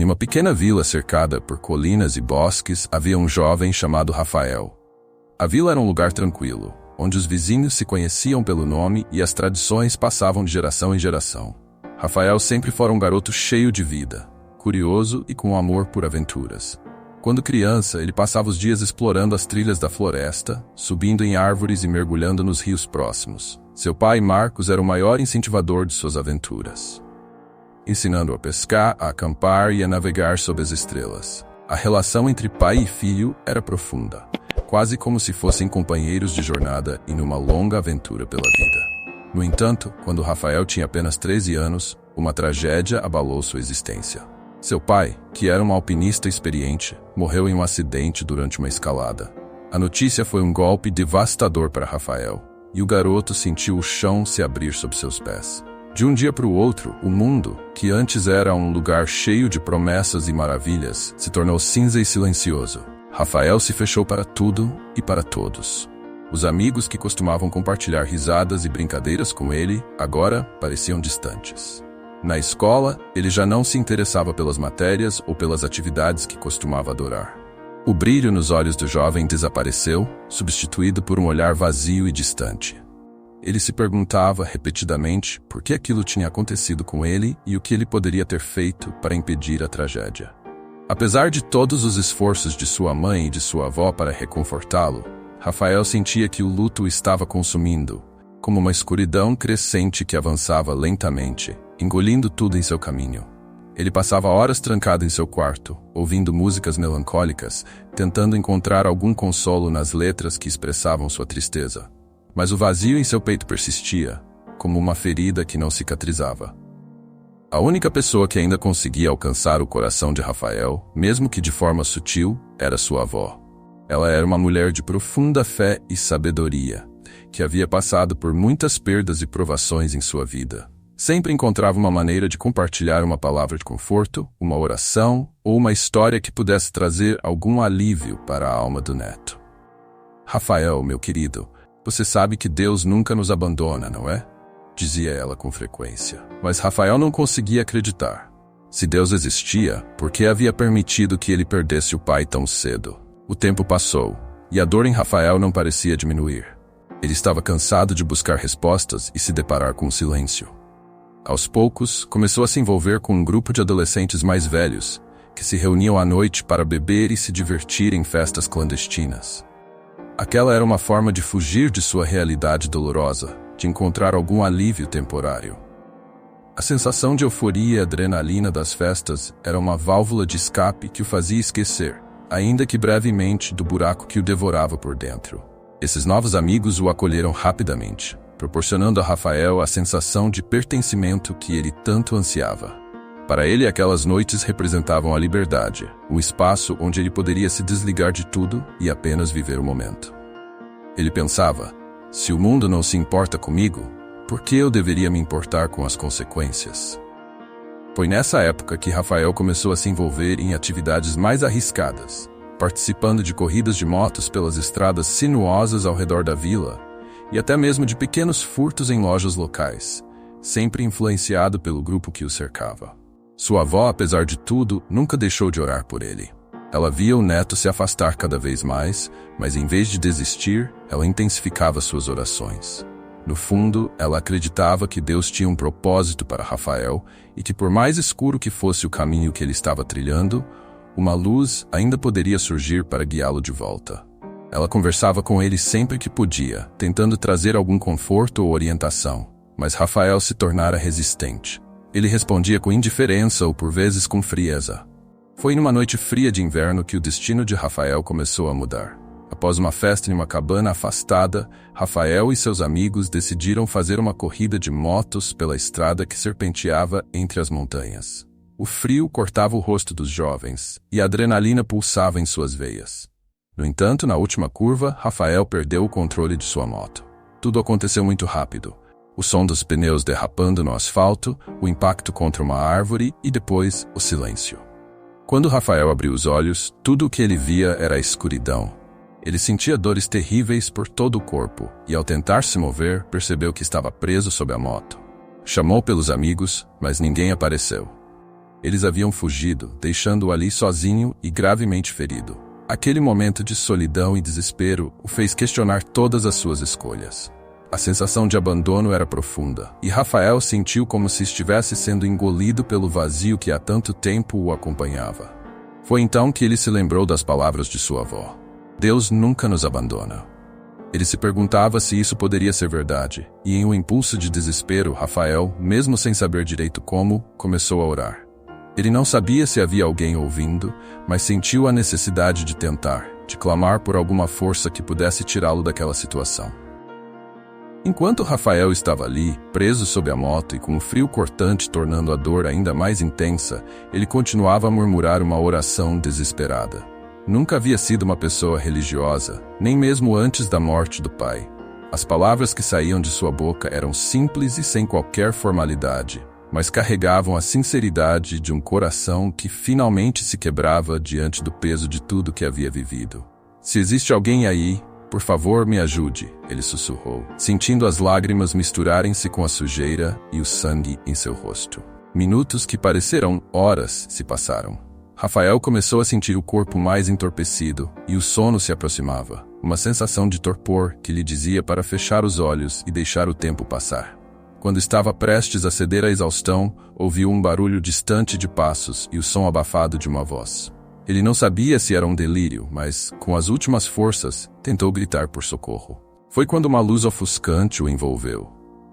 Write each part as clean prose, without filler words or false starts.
Em uma pequena vila cercada por colinas e bosques, havia um jovem chamado Rafael. A vila era um lugar tranquilo, onde os vizinhos se conheciam pelo nome e as tradições passavam de geração em geração. Rafael sempre fora um garoto cheio de vida, curioso e com amor por aventuras. Quando criança, ele passava os dias explorando as trilhas da floresta, subindo em árvores e mergulhando nos rios próximos. Seu pai, Marcos, era o maior incentivador de suas aventuras, ensinando-o a pescar, a acampar e a navegar sob as estrelas. A relação entre pai e filho era profunda, quase como se fossem companheiros de jornada em uma longa aventura pela vida. No entanto, quando Rafael tinha apenas 13 anos, uma tragédia abalou sua existência. Seu pai, que era um alpinista experiente, morreu em um acidente durante uma escalada. A notícia foi um golpe devastador para Rafael, e o garoto sentiu o chão se abrir sob seus pés. De um dia para o outro, o mundo, que antes era um lugar cheio de promessas e maravilhas, se tornou cinza e silencioso. Rafael se fechou para tudo e para todos. Os amigos que costumavam compartilhar risadas e brincadeiras com ele, agora pareciam distantes. Na escola, ele já não se interessava pelas matérias ou pelas atividades que costumava adorar. O brilho nos olhos do jovem desapareceu, substituído por um olhar vazio e distante. Ele se perguntava repetidamente por que aquilo tinha acontecido com ele e o que ele poderia ter feito para impedir a tragédia. Apesar de todos os esforços de sua mãe e de sua avó para reconfortá-lo, Rafael sentia que o luto o estava consumindo, como uma escuridão crescente que avançava lentamente, engolindo tudo em seu caminho. Ele passava horas trancado em seu quarto, ouvindo músicas melancólicas, tentando encontrar algum consolo nas letras que expressavam sua tristeza. Mas o vazio em seu peito persistia, como uma ferida que não cicatrizava. A única pessoa que ainda conseguia alcançar o coração de Rafael, mesmo que de forma sutil, era sua avó. Ela era uma mulher de profunda fé e sabedoria, que havia passado por muitas perdas e provações em sua vida. Sempre encontrava uma maneira de compartilhar uma palavra de conforto, uma oração ou uma história que pudesse trazer algum alívio para a alma do neto. Rafael, meu querido, você sabe que Deus nunca nos abandona, não é? Dizia ela com frequência. Mas Rafael não conseguia acreditar. Se Deus existia, por que havia permitido que ele perdesse o pai tão cedo? O tempo passou, e a dor em Rafael não parecia diminuir. Ele estava cansado de buscar respostas e se deparar com o silêncio. Aos poucos, começou a se envolver com um grupo de adolescentes mais velhos, que se reuniam à noite para beber e se divertir em festas clandestinas. Aquela era uma forma de fugir de sua realidade dolorosa, de encontrar algum alívio temporário. A sensação de euforia e adrenalina das festas era uma válvula de escape que o fazia esquecer, ainda que brevemente, do buraco que o devorava por dentro. Esses novos amigos o acolheram rapidamente, proporcionando a Rafael a sensação de pertencimento que ele tanto ansiava. Para ele, aquelas noites representavam a liberdade, um espaço onde ele poderia se desligar de tudo e apenas viver o momento. Ele pensava, se o mundo não se importa comigo, por que eu deveria me importar com as consequências? Foi nessa época que Rafael começou a se envolver em atividades mais arriscadas, participando de corridas de motos pelas estradas sinuosas ao redor da vila e até mesmo de pequenos furtos em lojas locais, sempre influenciado pelo grupo que o cercava. Sua avó, apesar de tudo, nunca deixou de orar por ele. Ela via o neto se afastar cada vez mais, mas em vez de desistir, ela intensificava suas orações. No fundo, ela acreditava que Deus tinha um propósito para Rafael e que, por mais escuro que fosse o caminho que ele estava trilhando, uma luz ainda poderia surgir para guiá-lo de volta. Ela conversava com ele sempre que podia, tentando trazer algum conforto ou orientação, mas Rafael se tornara resistente. Ele respondia com indiferença ou por vezes com frieza. Foi numa noite fria de inverno que o destino de Rafael começou a mudar. Após uma festa em uma cabana afastada, Rafael e seus amigos decidiram fazer uma corrida de motos pela estrada que serpenteava entre as montanhas. O frio cortava o rosto dos jovens e a adrenalina pulsava em suas veias. No entanto, na última curva, Rafael perdeu o controle de sua moto. Tudo aconteceu muito rápido. O som dos pneus derrapando no asfalto, o impacto contra uma árvore e depois o silêncio. Quando Rafael abriu os olhos, tudo o que ele via era a escuridão. Ele sentia dores terríveis por todo o corpo e, ao tentar se mover, percebeu que estava preso sob a moto. Chamou pelos amigos, mas ninguém apareceu. Eles haviam fugido, deixando-o ali sozinho e gravemente ferido. Aquele momento de solidão e desespero o fez questionar todas as suas escolhas. A sensação de abandono era profunda, e Rafael sentiu como se estivesse sendo engolido pelo vazio que há tanto tempo o acompanhava. Foi então que ele se lembrou das palavras de sua avó. Deus nunca nos abandona. Ele se perguntava se isso poderia ser verdade, e em um impulso de desespero, Rafael, mesmo sem saber direito como, começou a orar. Ele não sabia se havia alguém ouvindo, mas sentiu a necessidade de tentar, de clamar por alguma força que pudesse tirá-lo daquela situação. Enquanto Rafael estava ali, preso sob a moto e com o frio cortante tornando a dor ainda mais intensa, ele continuava a murmurar uma oração desesperada. Nunca havia sido uma pessoa religiosa, nem mesmo antes da morte do pai. As palavras que saíam de sua boca eram simples e sem qualquer formalidade, mas carregavam a sinceridade de um coração que finalmente se quebrava diante do peso de tudo que havia vivido. Se existe alguém aí, por favor, me ajude, ele sussurrou, sentindo as lágrimas misturarem-se com a sujeira e o sangue em seu rosto. Minutos que pareceram horas se passaram. Rafael começou a sentir o corpo mais entorpecido e o sono se aproximava, uma sensação de torpor que lhe dizia para fechar os olhos e deixar o tempo passar. Quando estava prestes a ceder à exaustão, ouviu um barulho distante de passos e o som abafado de uma voz. Ele não sabia se era um delírio, mas, com as últimas forças, tentou gritar por socorro. Foi quando uma luz ofuscante o envolveu.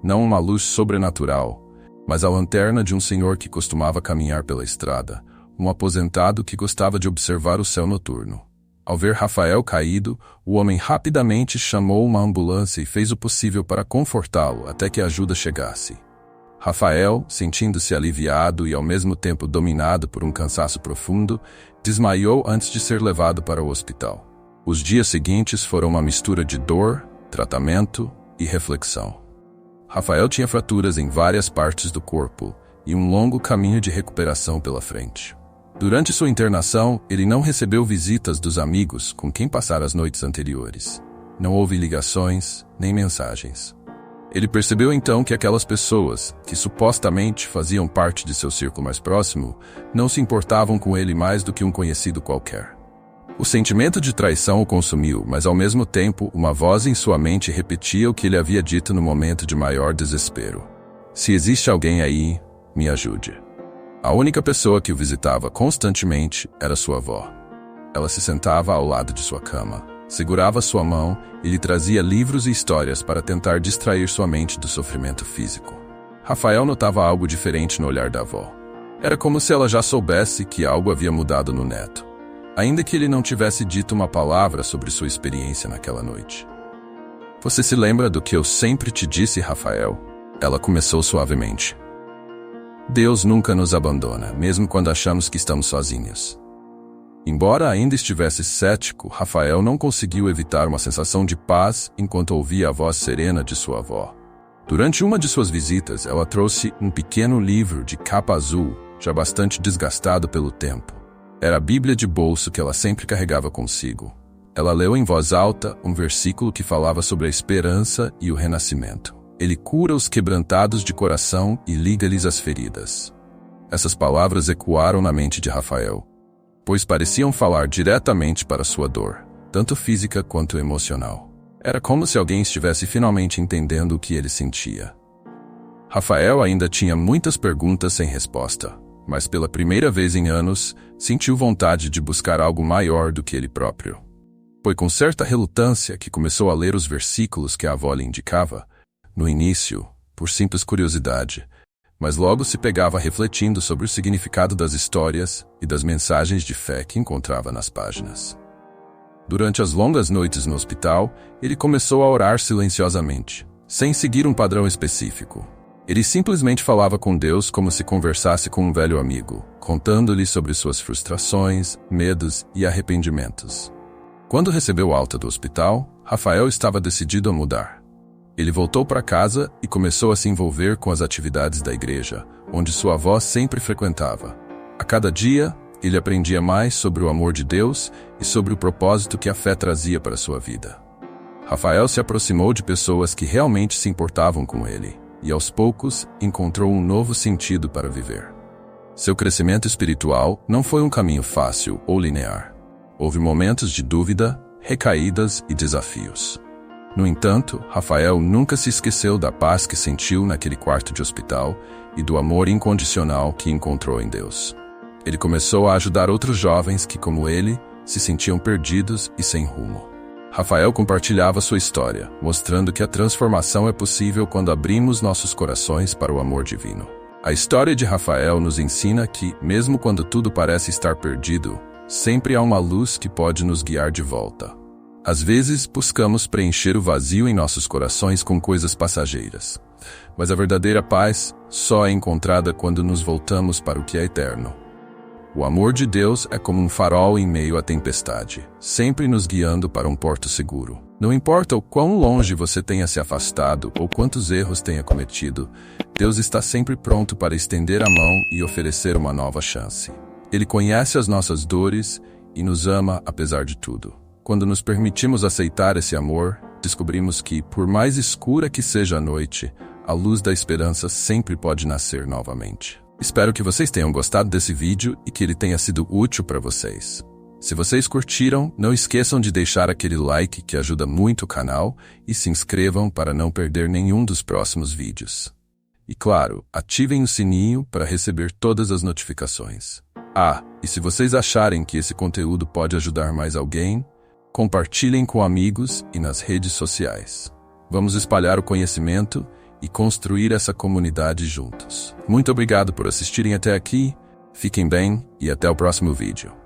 Não uma luz sobrenatural, mas a lanterna de um senhor que costumava caminhar pela estrada, um aposentado que gostava de observar o céu noturno. Ao ver Rafael caído, o homem rapidamente chamou uma ambulância e fez o possível para confortá-lo até que a ajuda chegasse. Rafael, sentindo-se aliviado e ao mesmo tempo dominado por um cansaço profundo, desmaiou antes de ser levado para o hospital. Os dias seguintes foram uma mistura de dor, tratamento e reflexão. Rafael tinha fraturas em várias partes do corpo e um longo caminho de recuperação pela frente. Durante sua internação, ele não recebeu visitas dos amigos com quem passara as noites anteriores. Não houve ligações, nem mensagens. Ele percebeu então que aquelas pessoas, que supostamente faziam parte de seu círculo mais próximo, não se importavam com ele mais do que um conhecido qualquer. O sentimento de traição o consumiu, mas ao mesmo tempo, uma voz em sua mente repetia o que ele havia dito no momento de maior desespero. Se existe alguém aí, me ajude. A única pessoa que o visitava constantemente era sua avó. Ela se sentava ao lado de sua cama, segurava sua mão e lhe trazia livros e histórias para tentar distrair sua mente do sofrimento físico. Rafael notava algo diferente no olhar da avó. Era como se ela já soubesse que algo havia mudado no neto, ainda que ele não tivesse dito uma palavra sobre sua experiência naquela noite. Você se lembra do que eu sempre te disse, Rafael? Ela começou suavemente. Deus nunca nos abandona, mesmo quando achamos que estamos sozinhos. Embora ainda estivesse cético, Rafael não conseguiu evitar uma sensação de paz enquanto ouvia a voz serena de sua avó. Durante uma de suas visitas, ela trouxe um pequeno livro de capa azul, já bastante desgastado pelo tempo. Era a Bíblia de bolso que ela sempre carregava consigo. Ela leu em voz alta um versículo que falava sobre a esperança e o renascimento. Ele cura os quebrantados de coração e liga-lhes as feridas. Essas palavras ecoaram na mente de Rafael, pois pareciam falar diretamente para sua dor, tanto física quanto emocional. Era como se alguém estivesse finalmente entendendo o que ele sentia. Rafael ainda tinha muitas perguntas sem resposta, mas pela primeira vez em anos, sentiu vontade de buscar algo maior do que ele próprio. Foi com certa relutância que começou a ler os versículos que a avó lhe indicava, no início, por simples curiosidade, mas logo se pegava refletindo sobre o significado das histórias e das mensagens de fé que encontrava nas páginas. Durante as longas noites no hospital, ele começou a orar silenciosamente, sem seguir um padrão específico. Ele simplesmente falava com Deus como se conversasse com um velho amigo, contando-lhe sobre suas frustrações, medos e arrependimentos. Quando recebeu alta do hospital, Rafael estava decidido a mudar. Ele voltou para casa e começou a se envolver com as atividades da igreja, onde sua avó sempre frequentava. A cada dia, ele aprendia mais sobre o amor de Deus e sobre o propósito que a fé trazia para sua vida. Rafael se aproximou de pessoas que realmente se importavam com ele, e aos poucos encontrou um novo sentido para viver. Seu crescimento espiritual não foi um caminho fácil ou linear. Houve momentos de dúvida, recaídas e desafios. No entanto, Rafael nunca se esqueceu da paz que sentiu naquele quarto de hospital e do amor incondicional que encontrou em Deus. Ele começou a ajudar outros jovens que, como ele, se sentiam perdidos e sem rumo. Rafael compartilhava sua história, mostrando que a transformação é possível quando abrimos nossos corações para o amor divino. A história de Rafael nos ensina que, mesmo quando tudo parece estar perdido, sempre há uma luz que pode nos guiar de volta. Às vezes, buscamos preencher o vazio em nossos corações com coisas passageiras. Mas a verdadeira paz só é encontrada quando nos voltamos para o que é eterno. O amor de Deus é como um farol em meio à tempestade, sempre nos guiando para um porto seguro. Não importa o quão longe você tenha se afastado ou quantos erros tenha cometido, Deus está sempre pronto para estender a mão e oferecer uma nova chance. Ele conhece as nossas dores e nos ama apesar de tudo. Quando nos permitimos aceitar esse amor, descobrimos que, por mais escura que seja a noite, a luz da esperança sempre pode nascer novamente. Espero que vocês tenham gostado desse vídeo e que ele tenha sido útil para vocês. Se vocês curtiram, não esqueçam de deixar aquele like que ajuda muito o canal e se inscrevam para não perder nenhum dos próximos vídeos. E claro, ativem o sininho para receber todas as notificações. E se vocês acharem que esse conteúdo pode ajudar mais alguém, compartilhem com amigos e nas redes sociais. Vamos espalhar o conhecimento e construir essa comunidade juntos. Muito obrigado por assistirem até aqui, fiquem bem e até o próximo vídeo.